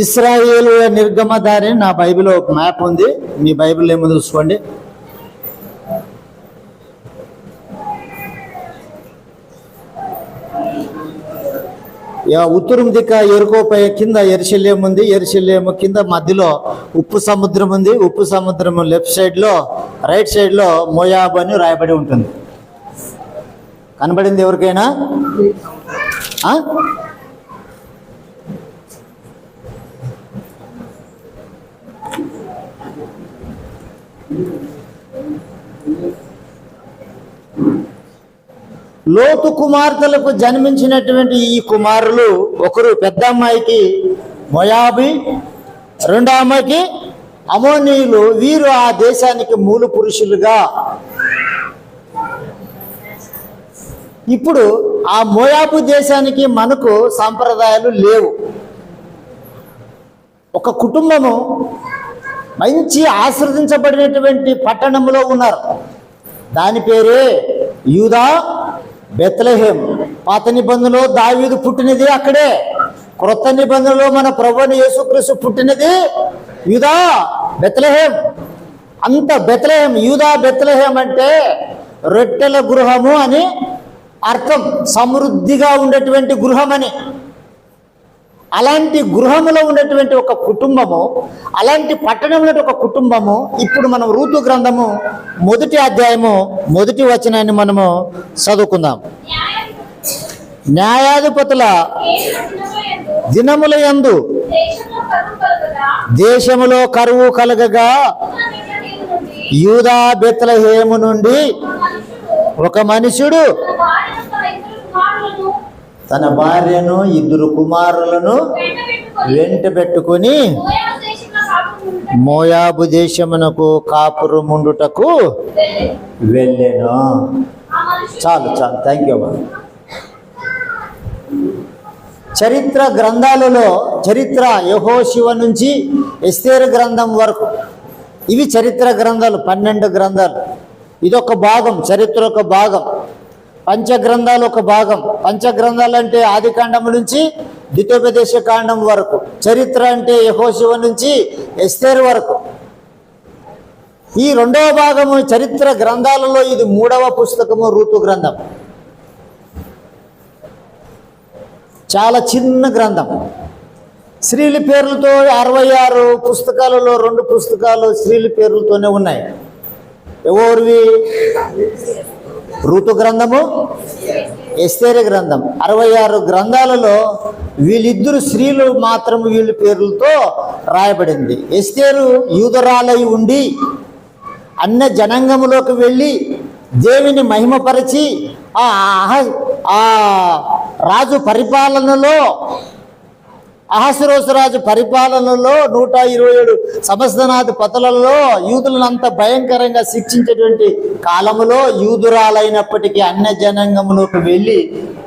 ఇశ్రాయేలు నిర్గమ దారి నా బైబిల్లో ఒక మ్యాప్ ఉంది, మీ బైబిల్ ఏమో చూసుకోండి. ఉత్తరం దిక్క ఎరుకోపై కింద యెరూషలేము ఉంది, యెరూషలేము కింద మధ్యలో ఉప్పు సముద్రం ఉంది, ఉప్పు సముద్రం లెఫ్ట్ సైడ్లో రైట్ సైడ్లో మోయాబు అని రాయబడి ఉంటుంది. కనబడింది ఎవరికైనా? లోతు కుమార్తెలకు జన్మించినటువంటి ఈ కుమారులు, ఒకరు పెద్ద అమ్మాయికి మోయాబీ, రెండో అమ్మాయికి అమోనీయులు. వీరు ఆ దేశానికి మూల పురుషులుగా. ఇప్పుడు ఆ మోయాబు దేశానికి మనకు సాంప్రదాయాలు లేవు. ఒక కుటుంబము మంచి ఆశ్రదించబడినటువంటి పట్టణంలో ఉన్నారు, దాని పేరే యూదా బెత్లెహేం. పాత నిబంధనలో దావీదు పుట్టినది అక్కడే, క్రొత్త నిబంధనలో మన ప్రభువైన యేసుక్రీస్తు పుట్టినది యూదా బెత్లెహేం. అంత బెత్లెహేం, యూదా బెత్లెహేం అంటే రొట్టెల గృహము అని అర్థం, సమృద్ధిగా ఉండేటువంటి గృహం అని. అలాంటి గృహములో ఉన్నటువంటి ఒక కుటుంబము, అలాంటి పట్టణంలో ఒక కుటుంబము. ఇప్పుడు మనం రూతు గ్రంథము 1వ అధ్యాయము 1వ వచనాన్ని మనము చదువుకుందాం. న్యాయాధిపతుల దినముల యందు దేశములో కరువు కలగగా యూదా బెత్లెహేము నుండి ఒక మనుషుడు తన భార్యను 2 కుమారులను వెంట పెట్టుకుని మోయాబు దేశమునకు కాపురముండుటకు వెళ్ళెను. చాలు చాలు, థ్యాంక్ యూ. చరిత్ర గ్రంథాలలో చరిత్ర యెహోషువ నుంచి ఎస్తేరు గ్రంథం వరకు ఇవి చరిత్ర గ్రంథాలు, 12 గ్రంథాలు. ఇదొక భాగం, చరిత్ర ఒక భాగం. పంచగ్రంథాలు ఒక భాగం. పంచగ్రంథాలు అంటే ఆది కాండం నుంచి ద్వితీయోపదేశ కాండం వరకు. చరిత్ర అంటే యెహోషువ నుంచి ఎస్తేరు వరకు. ఈ 2వ భాగము చరిత్ర గ్రంథాలలో ఇది 3వ పుస్తకము, రూతు గ్రంథం. చాలా చిన్న గ్రంథం. స్త్రీల పేర్లతో 66 పుస్తకాలలో 2 పుస్తకాలు స్త్రీల పేర్లతోనే ఉన్నాయి. ఎవరివి? రూతు గ్రంథము, ఎస్తేరు గ్రంథం. 66 గ్రంథాలలో వీళ్ళిద్దరు స్త్రీలు మాత్రం వీళ్ళ పేర్లతో రాయబడింది. ఎస్తేరు యూదురాలై ఉండి అన్య జనాంగములోకి వెళ్ళి దేవుని మహిమపరిచి ఆ రాజు పరిపాలనలో, అహస్వేరోషు రాజు పరిపాలనలో 127 సంవత్సరాధిపతులలో యూదులను అంత భయంకరంగా శిక్షించేటువంటి కాలములో యూదురాలైనప్పటికీ అన్య జనాంగములోకి వెళ్ళి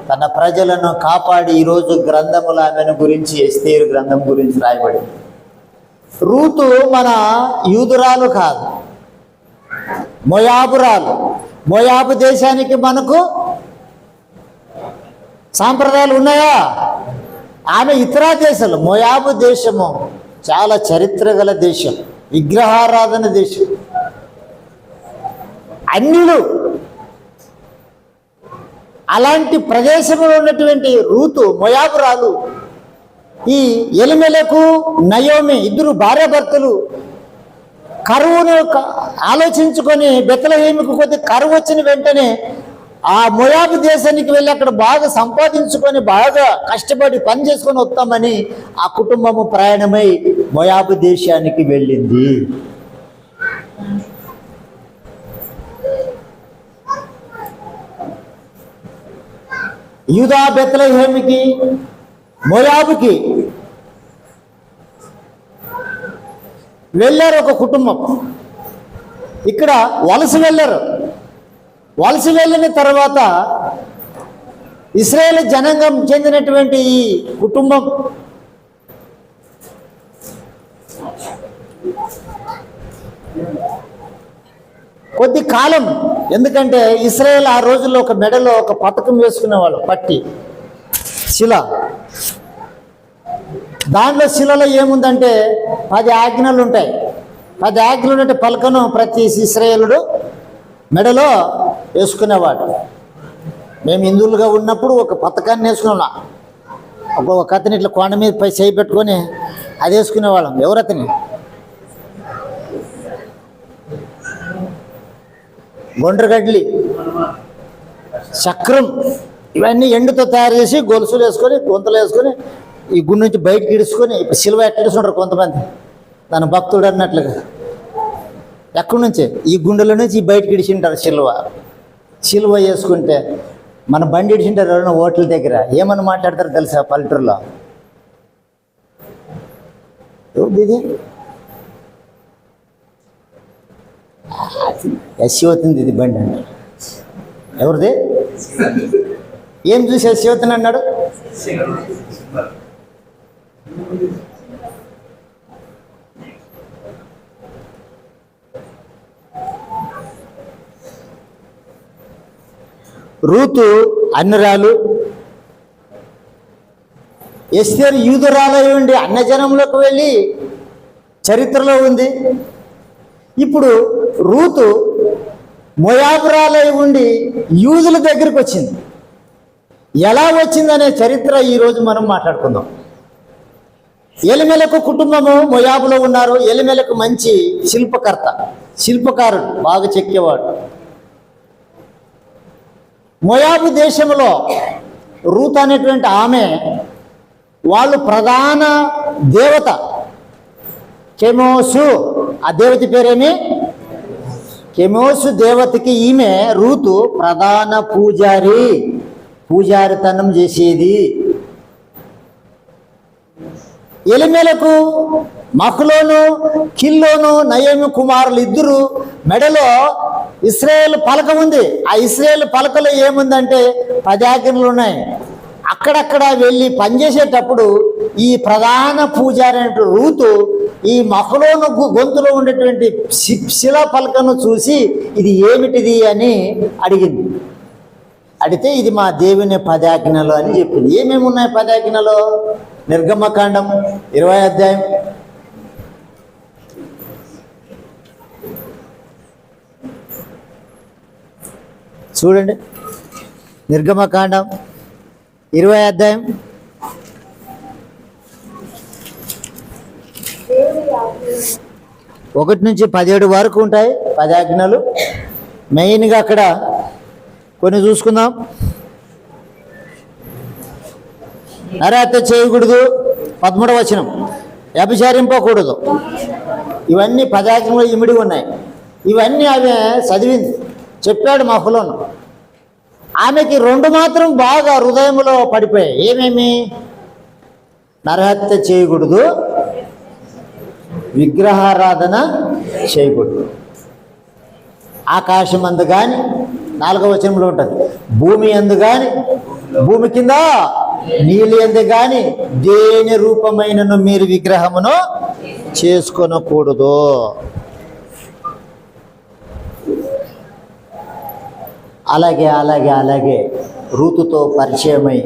తన ప్రజలను కాపాడి ఈరోజు గ్రంథములు ఆమెను గురించి, ఎస్తేరు గ్రంథం గురించి రాయబడింది. రూతు మన యూదురాలు కాదు, మోయాబురాలు. మోయాబు దేశానికి మనకు సాంప్రదాయాలు ఉన్నాయా? ఆమె ఇతర దేశాలు. మోయాబు దేశము చాలా చరిత్ర గల దేశం, విగ్రహారాధన దేశం. అన్యులు అలాంటి ప్రదేశంలో ఉన్నటువంటి రూతు మోయాబురాలు ఈ ఎలిమెలకు నయోమి 2 భార్యాభర్తలు కరువును ఆలోచించుకొని బెత్లెహేముకు కొద్ది కరువు వచ్చిన వెంటనే ఆ మోయాబు దేశానికి వెళ్ళి అక్కడ బాగా సంపాదించుకొని బాగా కష్టపడి పని చేసుకొని వస్తామని ఆ కుటుంబము ప్రయాణమై మోయాబు దేశానికి వెళ్ళింది. యూదా బెత్లెహేముకి, మోయాబుకి వెళ్ళారు ఒక కుటుంబం. ఇక్కడ వలస వెళ్ళారు. వలస వెళ్ళిన తర్వాత ఇశ్రాయేలు జనాంగం చెందినటువంటి ఈ కుటుంబం కొద్ది కాలం, ఎందుకంటే ఇశ్రాయేల్ ఆ రోజుల్లో ఒక మెడలో ఒక పతకం వేసుకునేవాళ్ళు, పట్టి శిల. దాంట్లో శిలలో ఏముందంటే 10 ఆజ్ఞలు ఉంటాయి. 10 ఆజ్ఞలు ఉంటే పలకను ప్రతి ఇశ్రాయేలుడు మెడలో వేసుకునేవాడు. మేము హిందువులుగా ఉన్నప్పుడు ఒక పథకాన్ని వేసుకున్నాం. ఒక అతని ఇట్లా కొండ మీద పై చేయి పెట్టుకొని అది వేసుకునేవాళ్ళం. ఎవరతని? గొండ్రగడ్లి, చక్రం, ఇవన్నీ ఎండుతో తయారు చేసి గొలుసులు వేసుకొని గొంతులు వేసుకొని ఈ గుండె నుంచి బయటకి ఇడుచుకొని ఇప్పుడు సిలువ ఎక్కడిస్తుంటారు కొంతమంది, తన భక్తుడు అన్నట్లుగా. ఎక్కడి నుంచి? ఈ గుండెల నుంచి బయటకి ఇడిచింటారు సిలువ వేసుకుంటే. మన బండి ఇడిచింటారు ఎవరైనా హోటల్ దగ్గర, ఏమని మాట్లాడతారు తెలుసా పల్లెటూరులో? ఇది యశ్వతుంది, ఇది బండి అంటారు. ఎవరిది? ఏం చూసి యశ్వతిని అన్నాడు? రూతు అన్యురాలు, ఎస్తేరు యూదురాలై ఉండి అన్యజనంలోకి వెళ్ళి చరిత్రలో ఉంది. ఇప్పుడు రూతు మోయాబురాలై ఉండి యూదుల దగ్గరికి వచ్చింది. ఎలా వచ్చిందనే చరిత్ర ఈరోజు మనం మాట్లాడుకుందాం. ఎలిమెలకు కుటుంబము మోయాబులో ఉన్నారు. ఎలిమెలకు మంచి శిల్పకారుడు, బాగా చెక్కేవాడు. మోయాబు దేశంలో రూత్ అనేటువంటి ఆమె, వాళ్ళు ప్రధాన దేవత కెమోసు. ఆ దేవత పేరేమి? కెమోసు దేవతకి ఈమె రూతు ప్రధాన పూజారితనం చేసేది. ఎలిమెలకు మహ్లోను కిల్లోను నయోమి కుమారులు ఇద్దరు మెడలో ఇశ్రాయేలు పలక ఉంది. ఆ ఇశ్రాయేలు పలకలో ఏముందంటే 10 ఆజ్ఞలు ఉన్నాయి. అక్కడక్కడ వెళ్ళి పనిచేసేటప్పుడు ఈ ప్రధాన పూజారి అయినటువంటి రూతు ఈ మహ్లోను గొంతులో ఉండేటువంటి శిలా పలకను చూసి ఇది ఏమిటిది అని అడిగింది. అడిగితే ఇది మా దేవుని 10 ఆజ్ఞలు అని చెప్పింది. ఏమేమి ఉన్నాయి 10 ఆజ్ఞలు? నిర్గమకాండం 20వ అధ్యాయం చూడండి. నిర్గమకాండం 20వ అధ్యాయం 1 నుంచి 17 వరకు ఉంటాయి 10 ఆజ్ఞలు. మెయిన్గా అక్కడ కొన్ని చూసుకుందాం. నరహత్య చేయకూడదు, 13వ వచనం, వ్యభిచారింపకూడదు. ఇవన్నీ 10 ఆజ్ఞలు ఇమిడి ఉన్నాయి. ఇవన్నీ ఆమె చదివింది, చెప్పాడు మహ్లోను. ఆమెకి 2 మాత్రం బాగా హృదయంలో పడిపోయాయి. ఏమేమి? నరహత్య చేయకూడదు, విగ్రహారాధన చేయకూడదు. ఆకాశం అందు కానీ, 4వ వచనంలో ఉంటుంది, భూమి అందు కానీ, భూమి కింద నీళ్ళు అందు కానీ దేని రూపమైనను మీరు విగ్రహమును చేసుకొనకూడదు. అలాగే రూతుతో పరిచయమై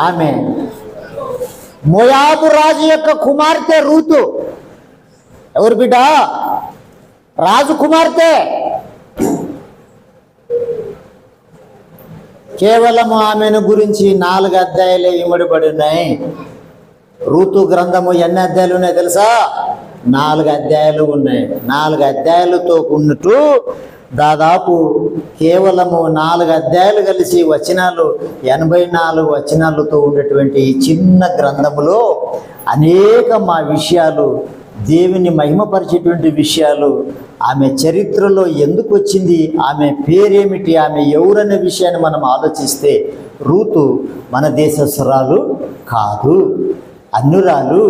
ఆమె మోయాబు రాజు యొక్క కుమార్తె రూతు. ఎవరు బిడ్డ? రాజు కుమార్తె. కేవలము ఆమెను గురించి 4 అధ్యాయాలే ఇమిడిపడి ఉన్నాయి. రూతు గ్రంథము ఎన్ని అధ్యాయాలు ఉన్నాయి తెలుసా? 4 అధ్యాయాలు ఉన్నాయి. 4 అధ్యాయాలతో ఉన్నట్టు దాదాపు కేవలము 4 అధ్యాయాలు కలిసి వచనాలు 84 వచనాలతో ఉన్నటువంటి ఈ చిన్న గ్రంథములో అనేక విషయాలు, దేవుని మహిమపరిచేటువంటి విషయాలు, ఆమె చరిత్రలో ఎందుకు వచ్చింది, ఆమె పేరేమిటి, ఆమె ఎవరనే విషయాన్ని మనం ఆలోచిస్తే రూతు మన దేశస్తురాలు కాదు, అన్యురాలు,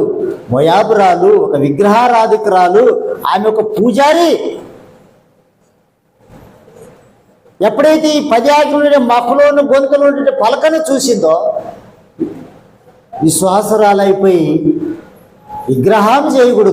మోయాబురాలు, ఒక విగ్రహారాధికురాలు, ఆమె ఒక పూజారి. ఎప్పుడైతే ఈ 10 ఆజ్ఞలు మహ్లోను గొంతులో ఉండే పలకను చూసిందో విశ్వాసరాలైపోయి విగ్రహం చేయకూడదు.